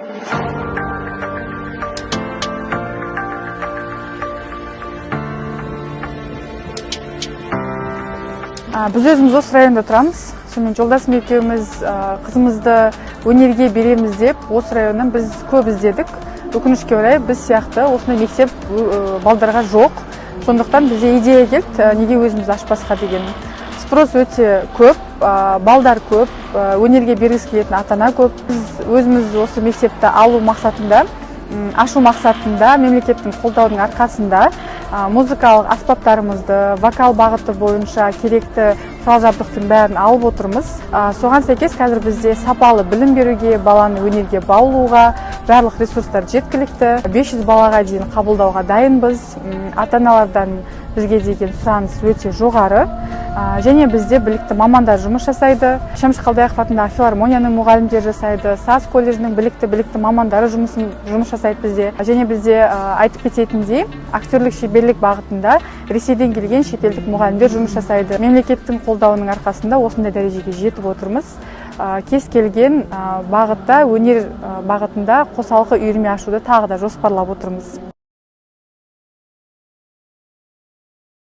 Біз өзіміз осы районда тұрамыз. Сонымен жолдасым екеуміз қызымызды өнерге береміз деп, осы районнан біз көп іздедік. Өкінішке орай біз сияқты осындай мектеп балдарға жоқ. Сондықтан бізде идея келді, неге өзіміз ашпасқа деген. Спрос өте көп, балдар көп, өнерге бергісі келетін ата-ана көп. Біз өзіміз осы мектепті алу мақсатында, ашу мақсатында, мемлекеттің қолдаудың арқасында музыкалық аспаптарымызды, вокал бағыты бойынша керекті құрал-жабдықтың бәрін алып отырмыз. Соған сәйкес қазір бізде сапалы білім беруге, баланы өнерге баулуға барлық ресурстар жеткілікті. 500 балаға дейін қабылдауға дайынбыз. Ата-аналардан бізге деген сұраныс өте жоғары. Және бізде білікті мамандар жұмыс жасайды. Шәмші Қалдаяқов атындағы филармонияның мұғалімдері жасайды. САС колледжінің білікті мамандары жұмыс жасайды бізде. Және бізде айтып кететіндей, актерлік шеберлік бағытында Ресейден келген шетелдік мұғалімдер жұмыс жасайды. Мемлекеттің қолдауының арқасында осындай дәрежеге жетіп отырмыз. Кез келген бағытта, өнер бағытында қосалқы үйірме ашуды тағы да жоспарлап отырмыз.